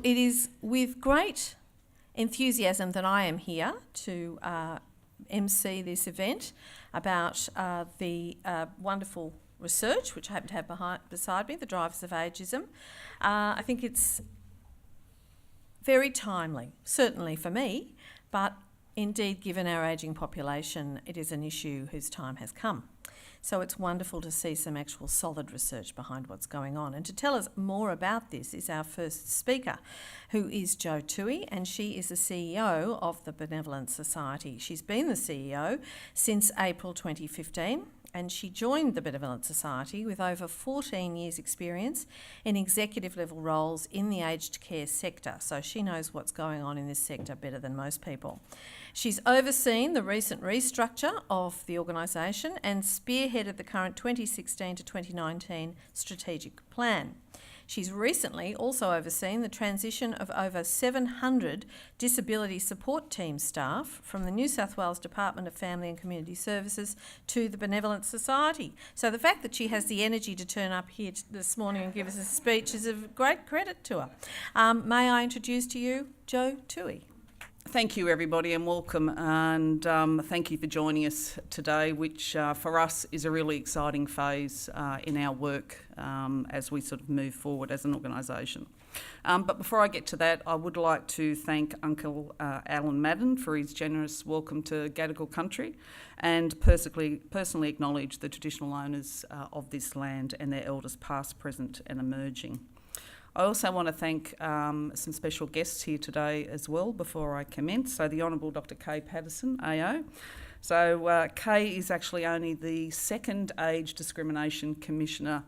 it is with great enthusiasm that I am here to MC this event about the wonderful research, which I happen to have beside me, the drivers of ageism. I think it's very timely, certainly for me, but indeed, given our ageing population, it is an issue whose time has come. So it's wonderful to see some actual solid research behind what's going on. And to tell us more about this is our first speaker, who is Jo Toohey, and she is the CEO of the Benevolent Society. She's been the CEO since April 2015, and she joined the Benevolent Society with over 14 years' experience in executive level roles in the aged care sector. So she knows what's going on in this sector better than most people. She's overseen the recent restructure of the organisation and spearheaded the current 2016 to 2019 strategic plan. She's recently also overseen the transition of over 700 disability support team staff from the New South Wales Department of Family and Community Services to the Benevolent Society. So the fact that she has the energy to turn up here this morning and give us a speech is of great credit to her. May I introduce to you Jo Toohey. Thank you, everybody, and welcome, and thank you for joining us today, which for us is a really exciting phase in our work as we sort of move forward as an organisation. But before I get to that, I would like to thank Uncle Alan Madden for his generous welcome to Gadigal country, and personally acknowledge the traditional owners of this land and their elders past, present and emerging. I also want to thank some special guests here today as well before I commence. So the Honourable Dr. Kaye Patterson Ao. So Kaye is actually only the second Age Discrimination Commissioner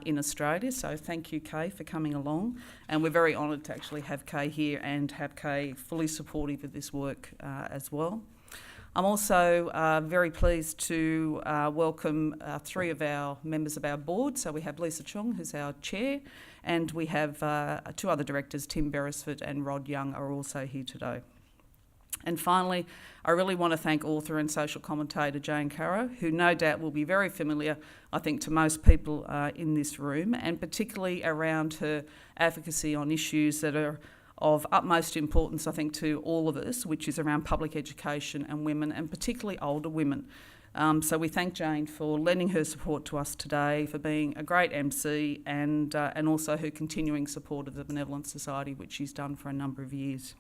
in Australia. So thank you, Kaye, for coming along. And we're very honoured to actually have Kaye here and have Kaye fully supportive of this work as well. I'm also very pleased to welcome three of our members of our board. So we have Lisa Chong, who's our chair, and we have two other directors, Tim Beresford and Rod Young, are also here today. And finally, I really want to thank author and social commentator Jane Caro, who no doubt will be very familiar, I think, to most people in this room, and particularly around her advocacy on issues that are of utmost importance, I think, to all of us, which is around public education and women, and particularly older women. So we thank Jane for lending her support to us today, for being a great MC, and also her continuing support of the Benevolent Society, which she's done for a number of years.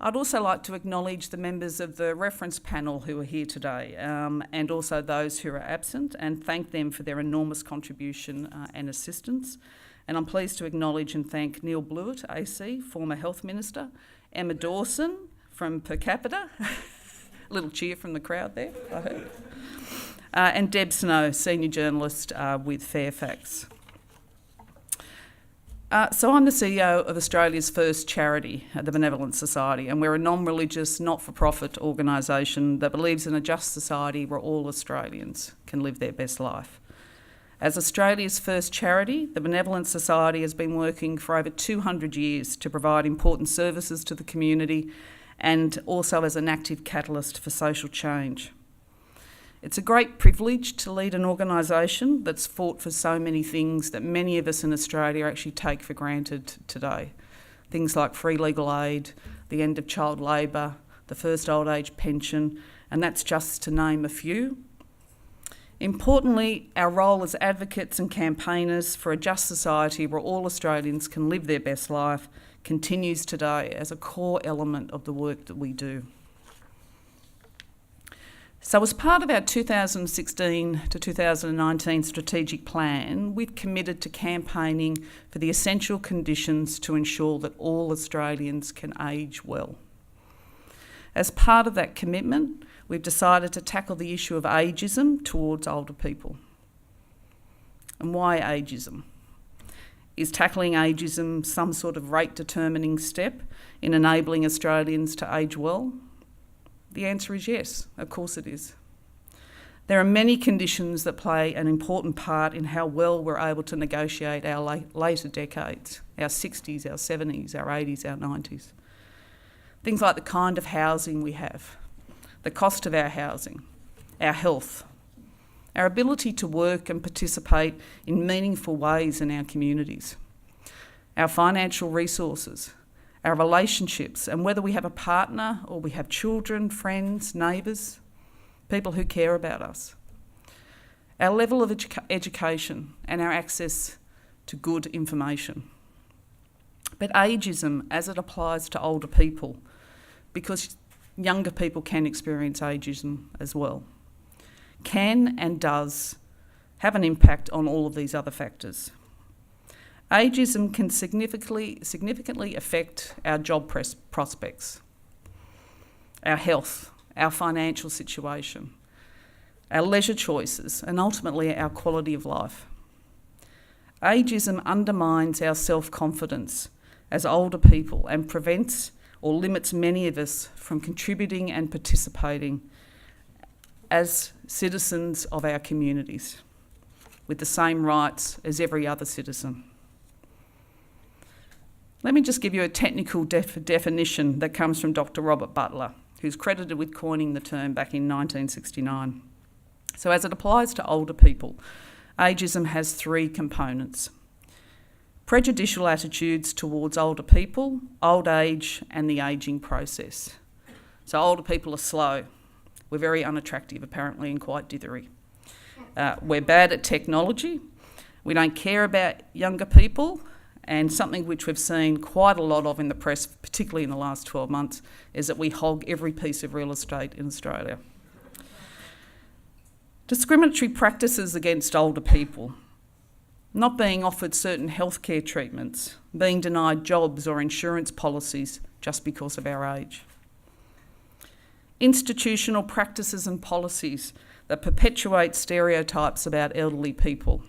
I'd also like to acknowledge the members of the reference panel who are here today, and also those who are absent, and thank them for their enormous contribution and assistance. And I'm pleased to acknowledge and thank Neil Blewett, AC, former Health Minister, Emma Dawson from Per Capita, a little cheer from the crowd there, I heard, and Deb Snow, Senior Journalist with Fairfax. So I'm the CEO of Australia's first charity, the Benevolent Society, and we're a non-religious, not-for-profit organisation that believes in a just society where all Australians can live their best life. As Australia's first charity, the Benevolent Society has been working for over 200 years to provide important services to the community and also as an active catalyst for social change. It's a great privilege to lead an organisation that's fought for so many things that many of us in Australia actually take for granted today. Things like free legal aid, the end of child labour, the first old age pension, and that's just to name a few. Importantly, our role as advocates and campaigners for a just society where all Australians can live their best life continues today as a core element of the work that we do. So as part of our 2016 to 2019 strategic plan, we've committed to campaigning for the essential conditions to ensure that all Australians can age well. As part of that commitment, we've decided to tackle the issue of ageism towards older people. And why ageism? Is tackling ageism some sort of rate-determining step in enabling Australians to age well? The answer is yes, of course it is. There are many conditions that play an important part in how well we're able to negotiate our later decades, our 60s, our 70s, our 80s, our 90s. Things like the kind of housing we have, the cost of our housing, our health, our ability to work and participate in meaningful ways in our communities. our financial resources, our relationships, and whether we have a partner or we have children, friends, neighbours, people who care about us. Our level of education and our access to good information. But ageism, as it applies to older people, because younger people can experience ageism as well, can and does have an impact on all of these other factors. Ageism can significantly affect our job prospects, our health, our financial situation, our leisure choices, and ultimately our quality of life. Ageism undermines our self-confidence as older people and prevents or limits many of us from contributing and participating as citizens of our communities with the same rights as every other citizen. Let me just give you a technical definition that comes from Dr. Robert Butler, who's credited with coining the term back in 1969. So as it applies to older people, ageism has three components: prejudicial attitudes towards older people, old age, and the ageing process. So older people are slow. We're very unattractive, apparently, and quite dithery. We're bad at technology. We don't care about younger people. And something which we've seen quite a lot of in the press, particularly in the last 12 months, is that we hog every piece of real estate in Australia. Discriminatory practices against older people, not being offered certain healthcare treatments, being denied jobs or insurance policies just because of our age. Institutional practices and policies that perpetuate stereotypes about elderly people.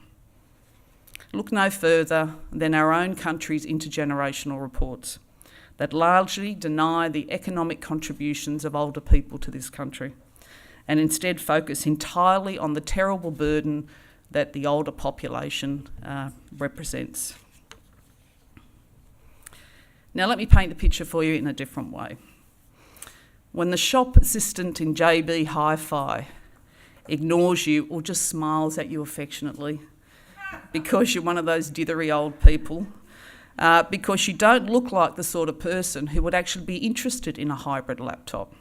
Look no further than our own country's intergenerational reports that largely deny the economic contributions of older people to this country and instead focus entirely on the terrible burden that the older population represents. Now let me paint the picture for you in a different way. When the shop assistant in JB Hi-Fi ignores you or just smiles at you affectionately because you're one of those dithery old people, because you don't look like the sort of person who would actually be interested in a hybrid laptop.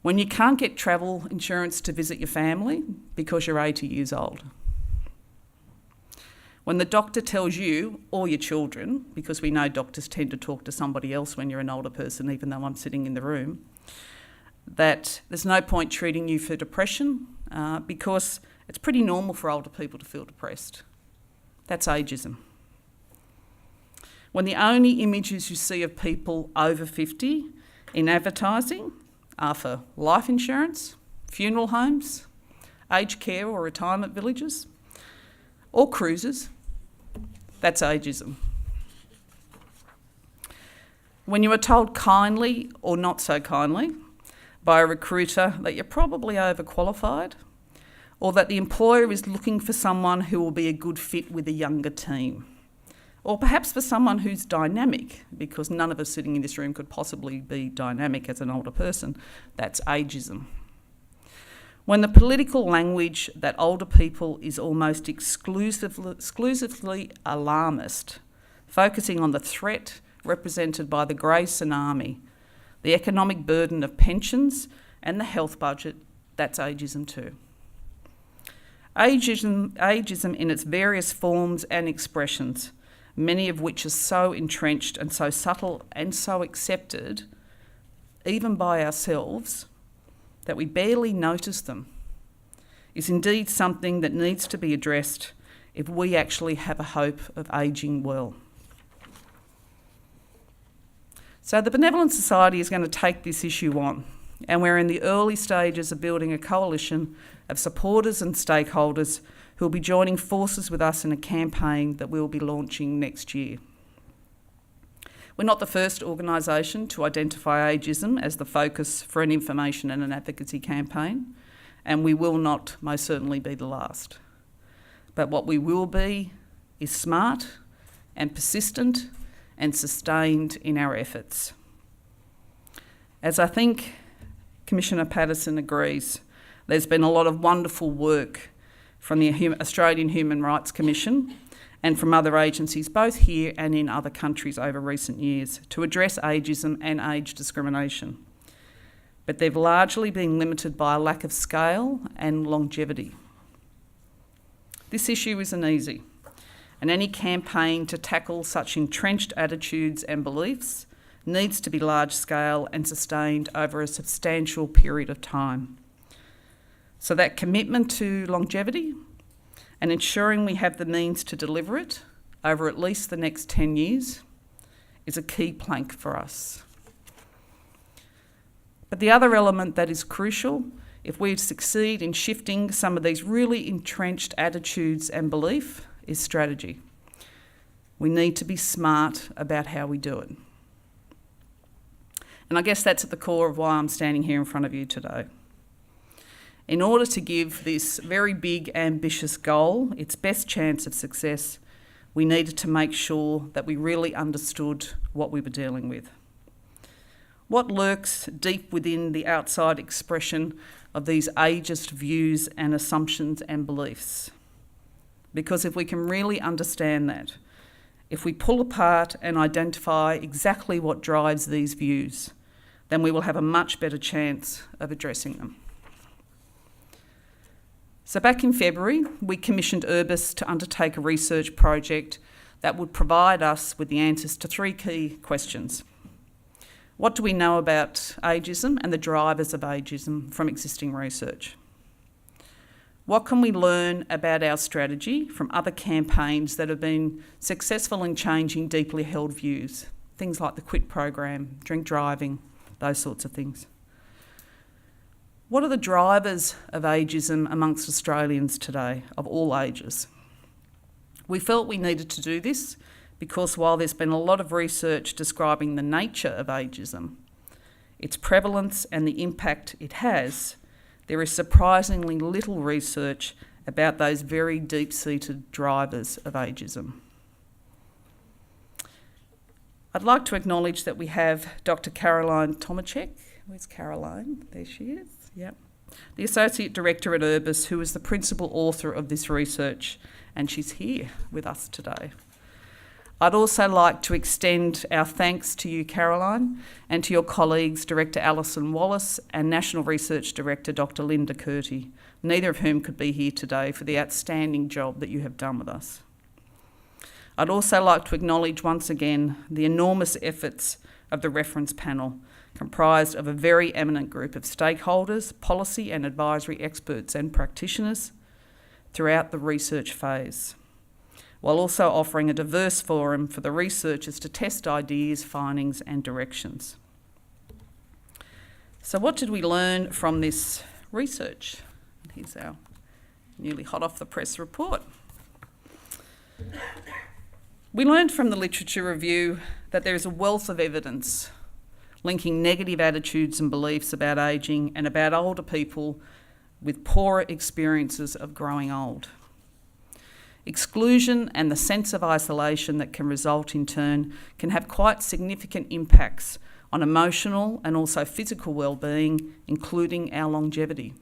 When you can't get travel insurance to visit your family because you're 80 years old. When the doctor tells you or your children, because we know doctors tend to talk to somebody else when you're an older person, even though I'm sitting in the room, that there's no point treating you for depression because it's pretty normal for older people to feel depressed. That's ageism. When the only images you see of people over 50 in advertising are for life insurance, funeral homes, aged care or retirement villages, or cruises, that's ageism. When you are told kindly or not so kindly by a recruiter that you're probably overqualified, or that the employer is looking for someone who will be a good fit with a younger team, or perhaps for someone who's dynamic, because none of us sitting in this room could possibly be dynamic as an older person, that's ageism. When the political language that older people is almost exclusively alarmist, focusing on the threat represented by the grey tsunami, the economic burden of pensions and the health budget, that's ageism too. Ageism in its various forms and expressions, many of which are so entrenched and so subtle and so accepted, even by ourselves, that we barely notice them, is indeed something that needs to be addressed if we actually have a hope of ageing well. So the Benevolent Society is going to take this issue on, and we're in the early stages of building a coalition of supporters and stakeholders who will be joining forces with us in a campaign that we'll be launching next year. We're not the first organisation to identify ageism as the focus for an information and an advocacy campaign, and we will not most certainly be the last. But what we will be is smart and persistent and sustained in our efforts. As I think Commissioner Patterson agrees, there's been a lot of wonderful work from the Australian Human Rights Commission and from other agencies, both here and in other countries over recent years, to address ageism and age discrimination. But they've largely been limited by a lack of scale and longevity. This issue isn't easy, and any campaign to tackle such entrenched attitudes and beliefs needs to be large-scale and sustained over a substantial period of time. So that commitment to longevity and ensuring we have the means to deliver it over at least the next 10 years is a key plank for us. But the other element that is crucial, if we succeed in shifting some of these really entrenched attitudes and belief, is strategy. We need to be smart about how we do it. And I guess that's at the core of why I'm standing here in front of you today. In order to give this very big, ambitious goal its best chance of success, we needed to make sure that we really understood what we were dealing with. What lurks deep within the outside expression of these ageist views and assumptions and beliefs? Because if we can really understand that, if we pull apart and identify exactly what drives these views, then we will have a much better chance of addressing them. So back in February, we commissioned Urbis to undertake a research project that would provide us with the answers to 3 key questions. What do we know about ageism and the drivers of ageism from existing research? What can we learn about our strategy from other campaigns that have been successful in changing deeply held views? Things like the Quit program, drink driving, those sorts of things. What are the drivers of ageism amongst Australians today, of all ages? We felt we needed to do this because while there's been a lot of research describing the nature of ageism, its prevalence and the impact it has, there is surprisingly little research about those very deep-seated drivers of ageism. I'd like to acknowledge that we have Dr. Caroline Tomacek. Where's Caroline? There she is. Yep. The Associate Director at Urbis, who is the principal author of this research, and she's here with us today. I'd also like to extend our thanks to you, Caroline, and to your colleagues, Director Alison Wallace and National Research Director Dr. Linda Curti, neither of whom could be here today, for the outstanding job that you have done with us. I'd also like to acknowledge once again the enormous efforts of the reference panel, comprised of a very eminent group of stakeholders, policy and advisory experts and practitioners throughout the research phase, while also offering a diverse forum for the researchers to test ideas, findings and directions. So what did we learn from this research? Here's our newly hot off the press report. We learned from the literature review that there is a wealth of evidence linking negative attitudes and beliefs about ageing and about older people with poorer experiences of growing old. Exclusion and the sense of isolation that can result in turn can have quite significant impacts on emotional and also physical well-being, including our longevity.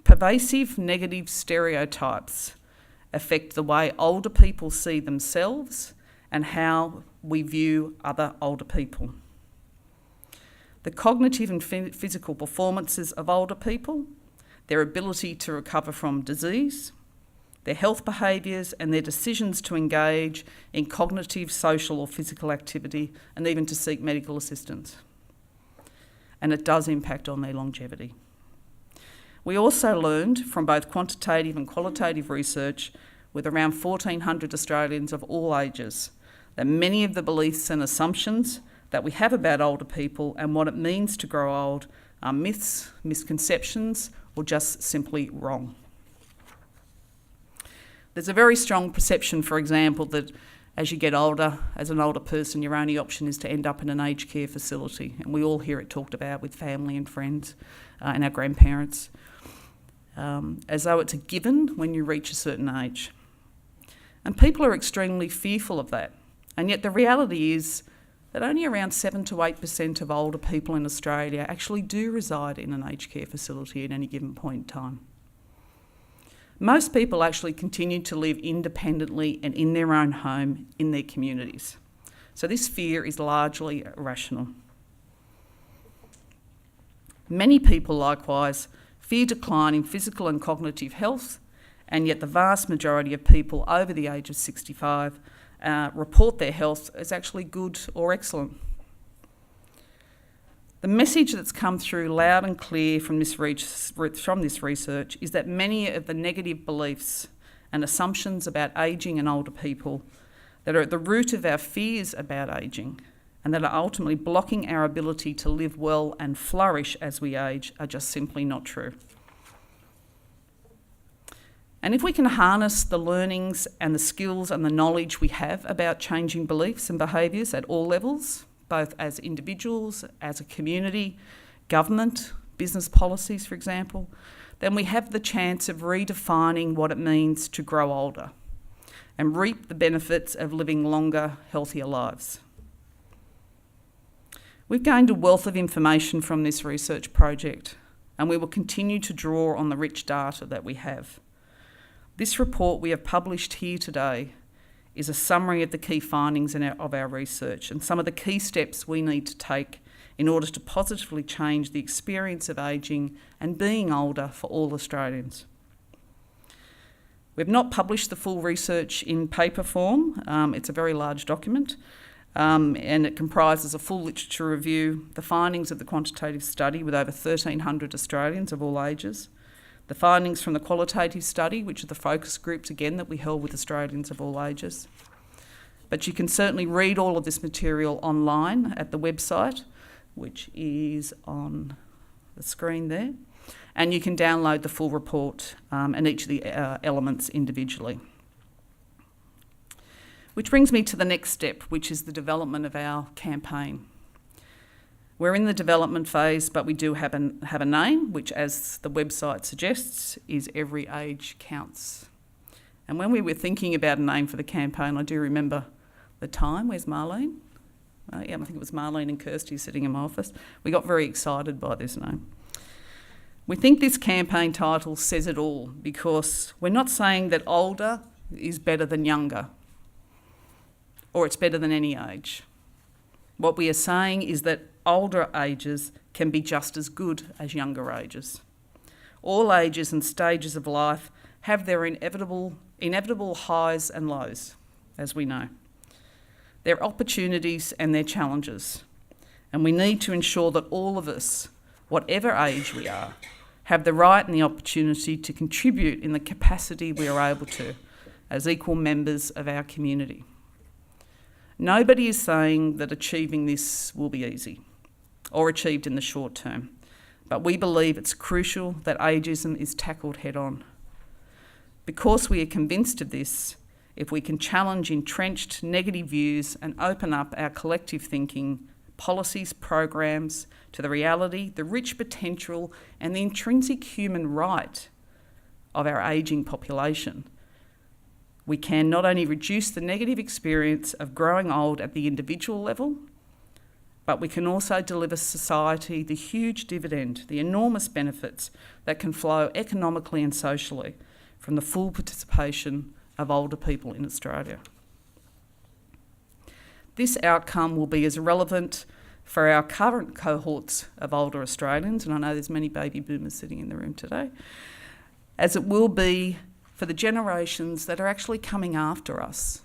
Pervasive negative stereotypes affect the way older people see themselves and how we view other older people. The cognitive and physical performances of older people, their ability to recover from disease, their health behaviours and their decisions to engage in cognitive, social or physical activity and even to seek medical assistance. And it does impact on their longevity. We also learned from both quantitative and qualitative research with around 1,400 Australians of all ages that many of the beliefs and assumptions that we have about older people and what it means to grow old are myths, misconceptions, or just simply wrong. There's a very strong perception, for example, that as you get older, as an older person, your only option is to end up in an aged care facility. And we all hear it talked about with family and friends and our grandparents, as though it's a given when you reach a certain age. And people are extremely fearful of that. And yet the reality is that only around 7 to 8% of older people in Australia actually do reside in an aged care facility at any given point in time. most people actually continue to live independently and in their own home in their communities. So this fear is largely irrational. Many people likewise fear decline in physical and cognitive health, and yet the vast majority of people over the age of 65 report their health as actually good or excellent. The message that's come through loud and clear from this research is that many of the negative beliefs and assumptions about ageing and older people that are at the root of our fears about ageing and that are ultimately blocking our ability to live well and flourish as we age are just simply not true. And if we can harness the learnings and the skills and the knowledge we have about changing beliefs and behaviours at all levels, both as individuals, as a community, government, business policies, for example, then we have the chance of redefining what it means to grow older and reap the benefits of living longer, healthier lives. We've gained a wealth of information from this research project, and we will continue to draw on the rich data that we have. This report we have published here today is a summary of the key findings of our research and some of the key steps we need to take in order to positively change the experience of ageing and being older for all Australians. We've not published the full research in paper form. It's a very large document, and it comprises a full literature review, the findings of the quantitative study with over 1,300 Australians of all ages, the findings from the qualitative study, which are the focus groups, again, that we held with Australians of all ages. But you can certainly read all of this material online at the website, which is on the screen there. And you can download the full report and each of the elements individually. Which brings me to the next step, which is the development of our campaign. We're in the development phase, but we do have a name, which, as the website suggests, is Every Age Counts. And when we were thinking about a name for the campaign, I do remember the time. Where's Marlene? I think it was Marlene and Kirsty sitting in my office. We got very excited by this name. We think this campaign title says it all, because we're not saying that older is better than younger, or it's better than any age. What we are saying is that older ages can be just as good as younger ages. All ages and stages of life have their inevitable highs and lows, as we know. Their opportunities and their challenges. And we need to ensure that all of us, whatever age we are, have the right and the opportunity to contribute in the capacity we are able to as equal members of our community. Nobody is saying that achieving this will be easy or achieved in the short term, but we believe it's crucial that ageism is tackled head on. Because we are convinced of this, if we can challenge entrenched negative views and open up our collective thinking, policies, programs to the reality, the rich potential and the intrinsic human right of our ageing population, we can not only reduce the negative experience of growing old at the individual level, but we can also deliver society the huge dividend, the enormous benefits that can flow economically and socially from the full participation of older people in Australia. This outcome will be as relevant for our current cohorts of older Australians, and I know there's many baby boomers sitting in the room today, as it will be for the generations that are actually coming after us.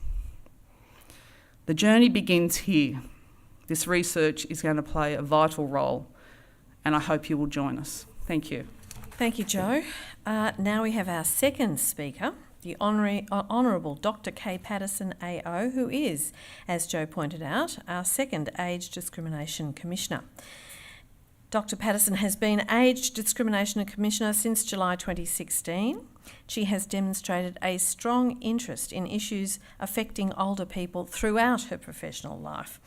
The journey begins here. This research is going to play a vital role, and I hope you will join us. Thank you. Thank you, Jo. Now we have our second speaker, the Honourable Dr. Kaye Patterson Ao, who is, as Jo pointed out, our second Age Discrimination Commissioner. Dr. Patterson has been Age Discrimination Commissioner since July 2016. She has demonstrated a strong interest in issues affecting older people throughout her professional life.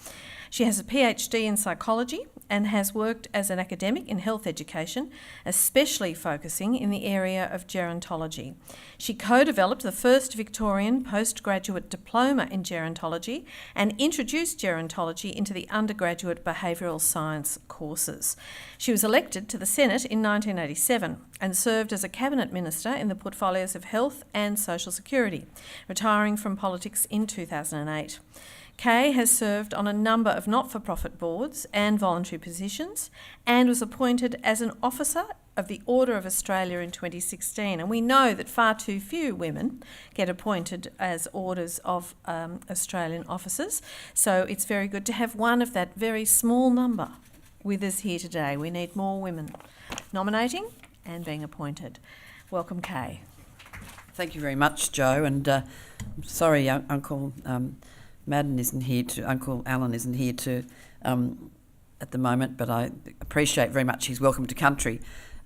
She has a PhD in psychology and has worked as an academic in health education, especially focusing in the area of gerontology. She co-developed the first Victorian postgraduate diploma in gerontology and introduced gerontology into the undergraduate behavioural science courses. She was elected to the Senate in 1987 and served as a cabinet minister in the portfolios of health and social security, retiring from politics in 2008. Kaye has served on a number of not-for-profit boards and voluntary positions and was appointed as an officer of the Order of Australia in 2016. And we know that far too few women get appointed as Orders of Australian officers. So it's very good to have one of that very small number with us here today. We need more women nominating and being appointed. Welcome, Kaye. Thank you very much, Jo. And I'm sorry, Uncle Madden isn't here Uncle Alan isn't here at the moment, but I appreciate very much his welcome to country.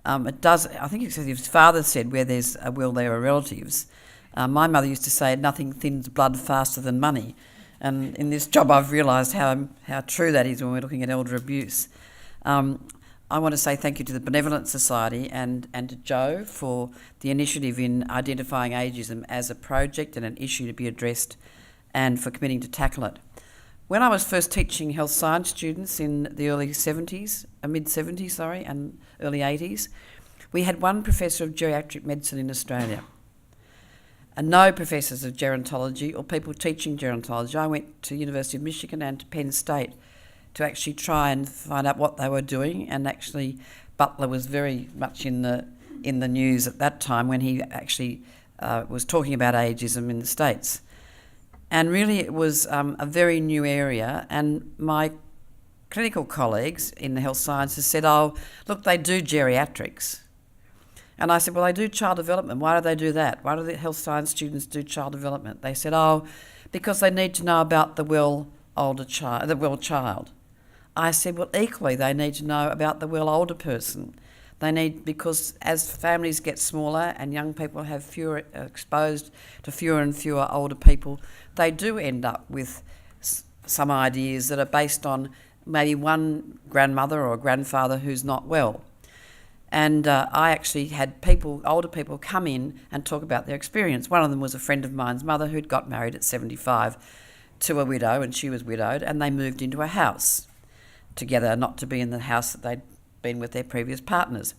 It does, I think his father said, where there's a will, there are relatives. My mother used to say, nothing thins blood faster than money. And in this job, I've realised how true that is when we're looking at elder abuse. I want to say thank you to the Benevolent Society and to Jo for the initiative in identifying ageism as a project and an issue to be addressed, and for committing to tackle it. When I was first teaching health science students in the mid-70s, and early 80s, we had one professor of geriatric medicine in Australia and no professors of gerontology or people teaching gerontology. I went to University of Michigan and to Penn State to actually try and find out what they were doing, and actually Butler was very much in the news at that time when he actually was talking about ageism in the States. And really it was a very new area, and my clinical colleagues in the health sciences said, oh, look, they do geriatrics. And I said, well, they do child development. Why do they do that? Why do the health science students do child development? They said, oh, because they need to know about the well child. I said, well, equally, they need to know about the well older person. Because as families get smaller and young people have exposed to fewer and fewer older people, they do end up with some ideas that are based on maybe one grandmother or grandfather who's not well. And I actually had older people come in and talk about their experience. One of them was a friend of mine's mother who'd got married at 75 to a widow, and she was widowed, and they moved into a house together, not to be in the house that they'd been with their previous partners.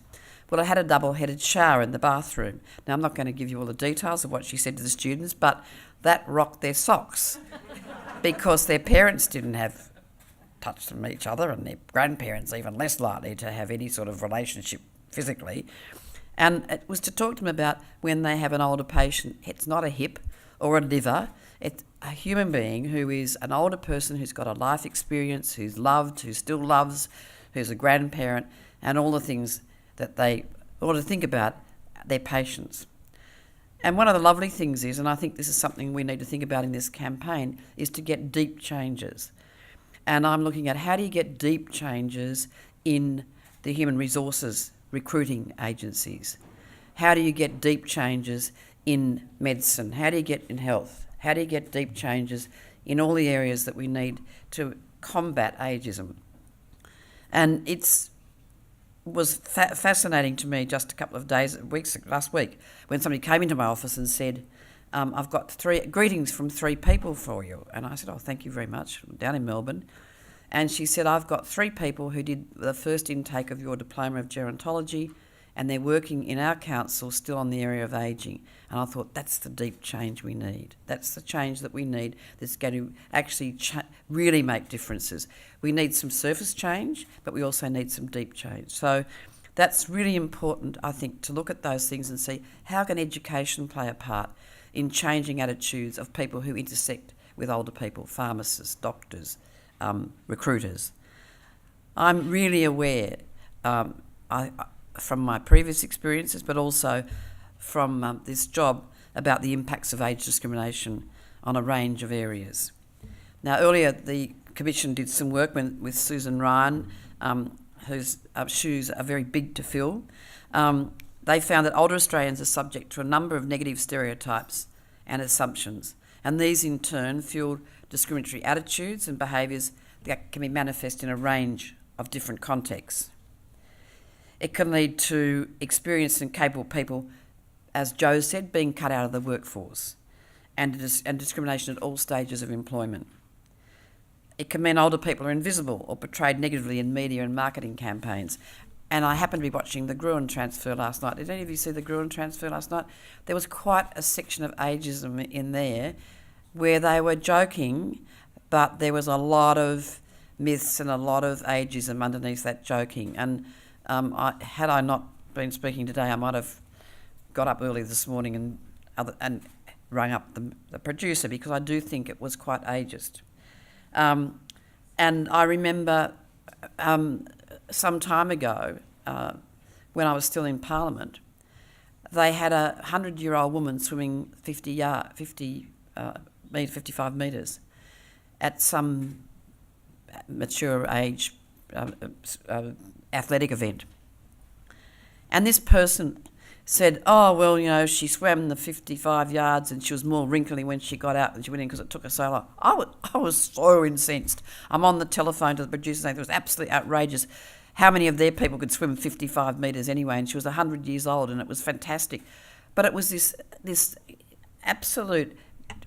Well, I had a double-headed shower in the bathroom. Now, I'm not going to give you all the details of what she said to the students, but that rocked their socks because their parents didn't have touch from each other, and their grandparents even less likely to have any sort of relationship physically. And it was to talk to them about when they have an older patient. It's not a hip or a liver. It's a human being who is an older person who's got a life experience, who's loved, who still loves, who's a grandparent, and all the things that they ought to think about their patients. And one of the lovely things is, and I think this is something we need to think about in this campaign, is to get deep changes. And I'm looking at how do you get deep changes in the human resources recruiting agencies? How do you get deep changes in medicine? How do you get in health? How do you get deep changes in all the areas that we need to combat ageism? And it was fascinating to me just a couple of last week, when somebody came into my office and said, I've got greetings from 3 people for you. And I said, oh, thank you very much, down in Melbourne. And she said, I've got 3 people who did the first intake of your diploma of gerontology, and they're working in our council still on the area of ageing. And I thought, that's the deep change we need. That's the change that we need that's going to actually really make differences. We need some surface change, but we also need some deep change. So that's really important, I think, to look at those things and see how can education play a part in changing attitudes of people who intersect with older people, pharmacists, doctors, recruiters. I'm really aware, from my previous experiences, but also from this job, about the impacts of age discrimination on a range of areas. Now, earlier the Commission did some work with Susan Ryan, whose shoes are very big to fill. They found that older Australians are subject to a number of negative stereotypes and assumptions, and these in turn fuel discriminatory attitudes and behaviours that can be manifest in a range of different contexts. It can lead to experienced and capable people, as Jo said, being cut out of the workforce, and discrimination at all stages of employment. It can mean older people are invisible or portrayed negatively in media and marketing campaigns. and I happened to be watching the Gruen transfer last night. Did any of you see the Gruen transfer last night? There was quite a section of ageism in there where they were joking, but there was a lot of myths and a lot of ageism underneath that joking. And had I not been speaking today, I might have got up early this morning and rung up the producer, because I do think it was quite ageist. And I remember some time ago, when I was still in Parliament, they had a 100-year-old woman swimming 55 metres at some mature age athletic event. And this person said, oh, well, you know, she swam the 55 yards and she was more wrinkly when she got out than she went in because it took her so long. I was so incensed. I'm on the telephone to the producer saying it was absolutely outrageous. How many of their people could swim 55 metres anyway? And she was 100 years old, and it was fantastic. But it was this absolute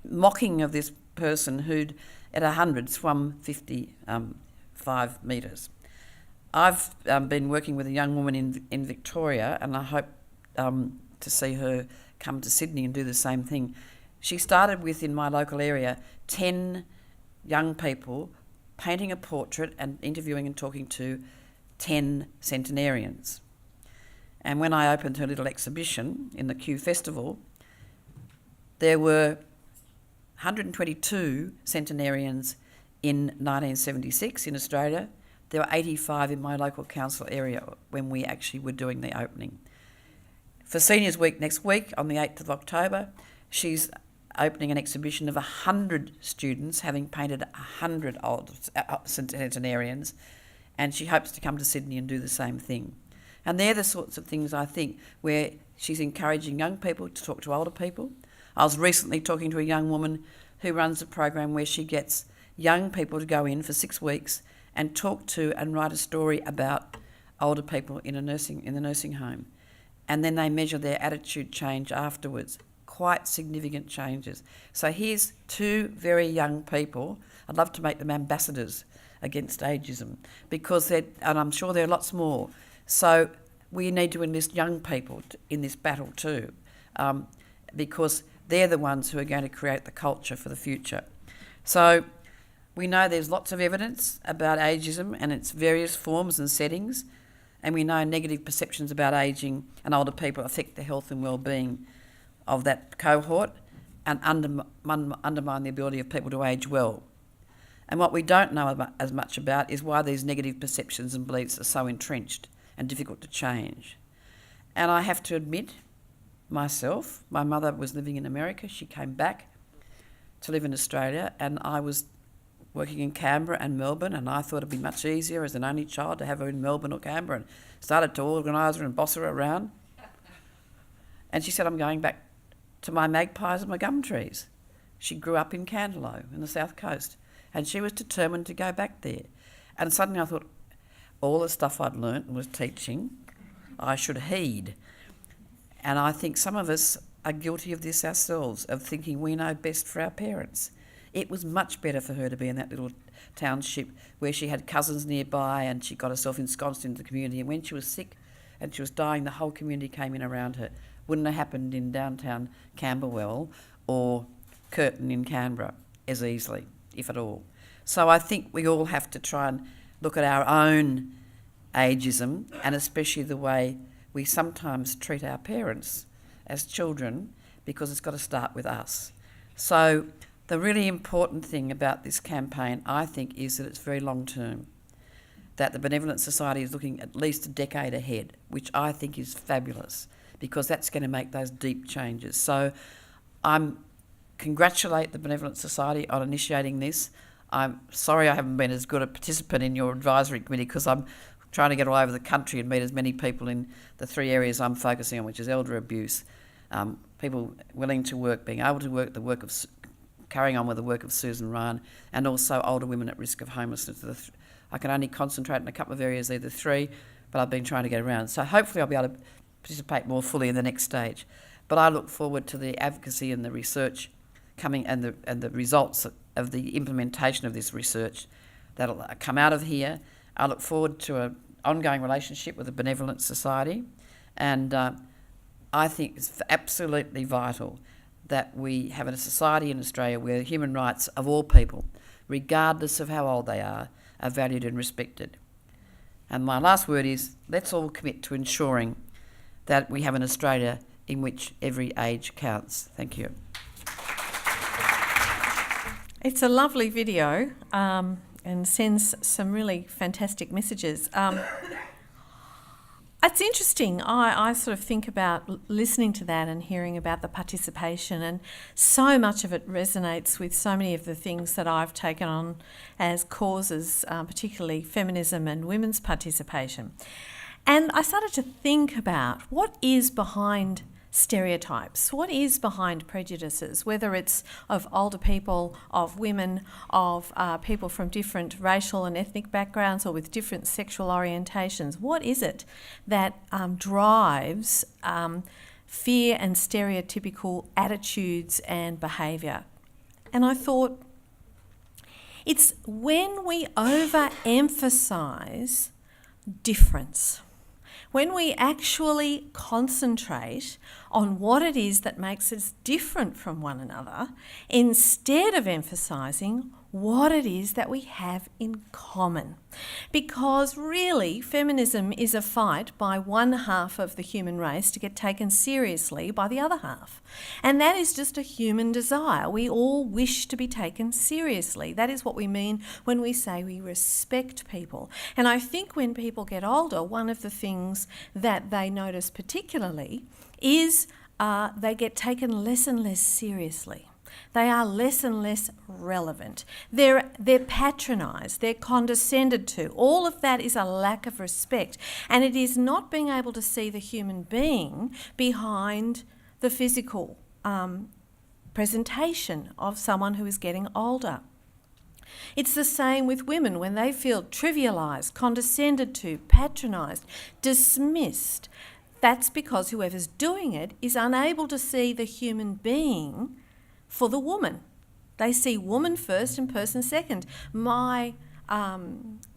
mocking of this person who'd, at 100, swum 55 metres. I've been working with a young woman in Victoria, and I hope to see her come to Sydney and do the same thing. She started with, in my local area, 10 young people painting a portrait and interviewing and talking to 10 centenarians. And when I opened her little exhibition in the Kew Festival, there were 122 centenarians in 1976 in Australia. There were 85 in my local council area when we actually were doing the opening. For Seniors Week next week, on the 8th of October, she's opening an exhibition of 100 students, having painted 100 old centenarians, and she hopes to come to Sydney and do the same thing. And they're the sorts of things, I think, where she's encouraging young people to talk to older people. I was recently talking to a young woman who runs a program where she gets young people to go in for 6 weeks and talk to and write a story about older people in the nursing home. And then they measure their attitude change afterwards. Quite significant changes. So here's 2 very young people. I'd love to make them ambassadors against ageism, because and I'm sure there are lots more. So we need to enlist young people in this battle too, because they're the ones who are going to create the culture for the future. So we know there's lots of evidence about ageism and its various forms and settings, and we know negative perceptions about ageing and older people affect the health and well-being of that cohort and undermine the ability of people to age well. And what we don't know as much about is why these negative perceptions and beliefs are so entrenched and difficult to change. And I have to admit, myself, my mother was living in America. She came back to live in Australia, and I was working in Canberra and Melbourne, and I thought it'd be much easier as an only child to have her in Melbourne or Canberra, and started to organise her and boss her around. And she said, I'm going back to my magpies and my gum trees. She grew up in Candelo in the South Coast, and she was determined to go back there. And suddenly I thought, all the stuff I'd learnt and was teaching, I should heed. And I think some of us are guilty of this ourselves, of thinking we know best for our parents. It was much better for her to be in that little township where she had cousins nearby, and she got herself ensconced into the community. And when she was sick and she was dying, the whole community came in around her. Wouldn't have happened in downtown Camberwell or Curtin in Canberra as easily, if at all. So I think we all have to try and look at our own ageism, and especially the way we sometimes treat our parents as children, because it's got to start with us. So the really important thing about this campaign, I think, is that it's very long term, that the Benevolent Society is looking at least a decade ahead, which I think is fabulous, because that's going to make those deep changes. So I congratulate the Benevolent Society on initiating this. I'm sorry I haven't been as good a participant in your advisory committee, because I'm trying to get all over the country and meet as many people in the 3 areas I'm focusing on, which is elder abuse, people willing to work, being able to work, carrying on with the work of Susan Ryan, and also older women at risk of homelessness. I can only concentrate in a couple of areas, either 3, but I've been trying to get around. So hopefully I'll be able to participate more fully in the next stage. But I look forward to the advocacy and the research coming, and the results of the implementation of this research that'll come out of here. I look forward to ongoing relationship with the Benevolent Society, and I think it's absolutely vital that we have a society in Australia where human rights of all people, regardless of how old they are valued and respected. And my last word is, let's all commit to ensuring that we have an Australia in which every age counts. Thank you. It's a lovely video and sends some really fantastic messages. It's interesting. I sort of think about listening to that and hearing about the participation, and so much of it resonates with so many of the things that I've taken on as causes, particularly feminism and women's participation. And I started to think about what is behind stereotypes, what is behind prejudices, whether it's of older people, of women, of people from different racial and ethnic backgrounds or with different sexual orientations. What is it that drives fear and stereotypical attitudes and behaviour? And I thought, it's when we overemphasise difference, when we actually concentrate on what it is that makes us different from one another, instead of emphasising what it is that we have in common. Because really, feminism is a fight by one half of the human race to get taken seriously by the other half. And that is just a human desire. We all wish to be taken seriously. That is what we mean when we say we respect people. And I think when people get older, one of the things that they notice particularly is they get taken less and less seriously. They are less and less relevant. They're patronised, they're condescended to. All of that is a lack of respect. And it is not being able to see the human being behind the physical presentation of someone who is getting older. It's the same with women when they feel trivialised, condescended to, patronised, dismissed. That's because whoever's doing it is unable to see the human being for the woman. They see woman first and person second. My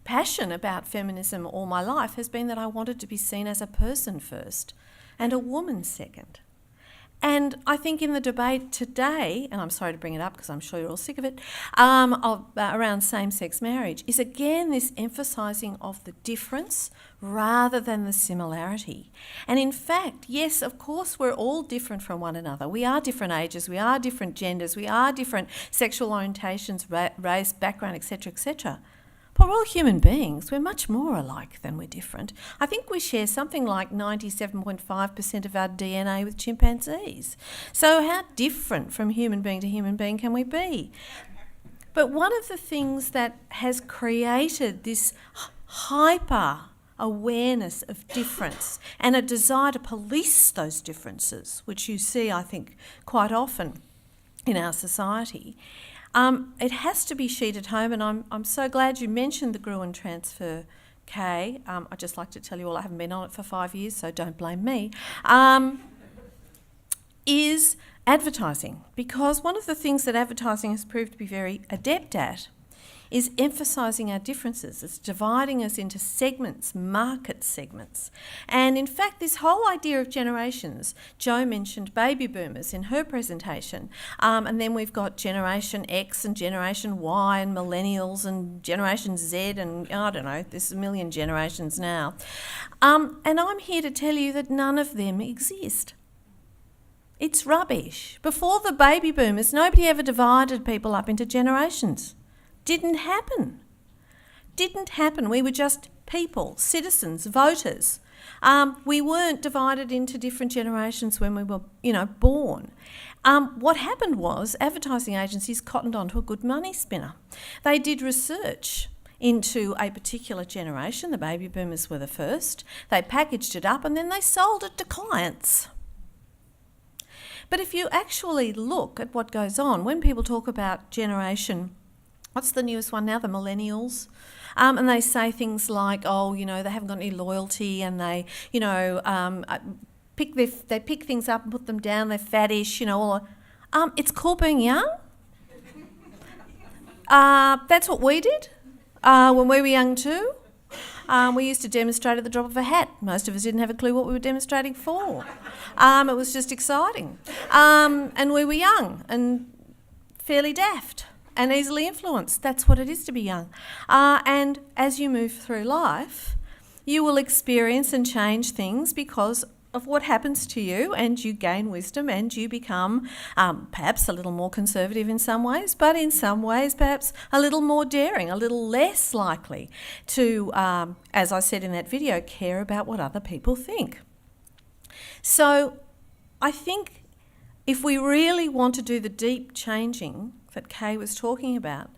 passion about feminism all my life has been that I wanted to be seen as a person first and a woman second. And I think in the debate today, and I'm sorry to bring it up because I'm sure you're all sick of it, around same-sex marriage, is again this emphasising of the difference rather than the similarity. And in fact, yes, of course, we're all different from one another. We are different ages, we are different genders, we are different sexual orientations, race, background, etc., etc. But we're all human beings. We're much more alike than we're different. I think we share something like 97.5% of our DNA with chimpanzees. So how different from human being to human being can we be? But one of the things that has created this hyper awareness of difference and a desire to police those differences, which you see, I think, quite often in our society, it has to be sheeted home, and I'm so glad you mentioned the Gruen transfer, Kaye. I'd just like to tell you all I haven't been on it for 5 years, so don't blame me, is advertising. Because one of the things that advertising has proved to be very adept at is emphasising our differences. It's dividing us into segments, market segments. And in fact, this whole idea of generations, Jo mentioned baby boomers in her presentation, and then we've got Generation X and Generation Y and millennials and Generation Z and I don't know, there's a million generations now. And I'm here to tell you that none of them exist. It's rubbish. Before the baby boomers, nobody ever divided people up into generations. Didn't happen. We were just people, citizens, voters. We weren't divided into different generations when we were, born. What happened was advertising agencies cottoned onto a good money spinner. They did research into a particular generation. The baby boomers were the first. They packaged it up and then they sold it to clients. But if you actually look at what goes on, when people talk about generation, what's the newest one now? The millennials. And they say things like, they haven't got any loyalty and they, pick things up and put them down, they're faddish, it's cool being young. That's what we did when we were young too. We used to demonstrate at the drop of a hat. Most of us didn't have a clue what we were demonstrating for. It was just exciting. And we were young and fairly daft and easily influenced. That's what it is to be young. And as you move through life, you will experience and change things because of what happens to you, and you gain wisdom and you become perhaps a little more conservative in some ways, but in some ways perhaps a little more daring, a little less likely to, as I said in that video, care about what other people think. So I think if we really want to do the deep changing that Kaye was talking about,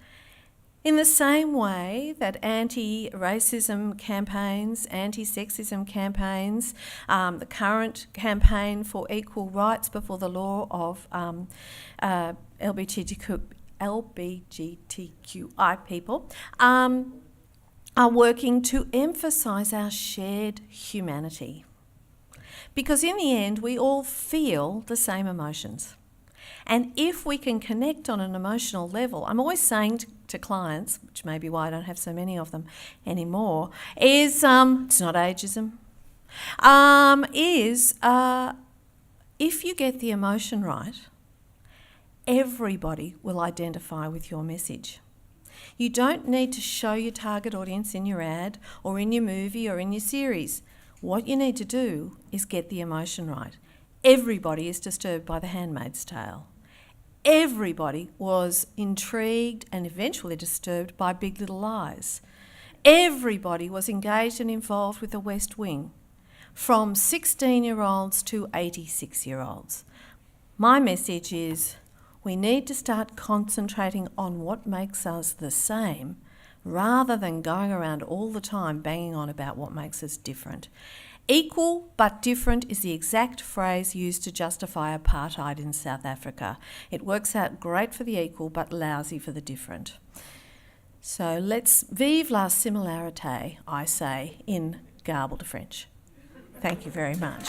in the same way that anti-racism campaigns, anti-sexism campaigns, the current campaign for equal rights before the law of LGBTQI people, are working to emphasise our shared humanity. Because in the end, we all feel the same emotions. And if we can connect on an emotional level, I'm always saying to clients, which may be why I don't have so many of them anymore, is, it's not ageism, if you get the emotion right, everybody will identify with your message. You don't need to show your target audience in your ad or in your movie or in your series. What you need to do is get the emotion right. Everybody is disturbed by The Handmaid's Tale. Everybody was intrigued and eventually disturbed by Big Little Lies. Everybody was engaged and involved with the West Wing, from 16-year-olds to 86-year-olds. My message is we need to start concentrating on what makes us the same rather than going around all the time banging on about what makes us different. Equal but different is the exact phrase used to justify apartheid in South Africa. It works out great for the equal but lousy for the different. So let's vive la similarité, I say, in garbled French. Thank you very much.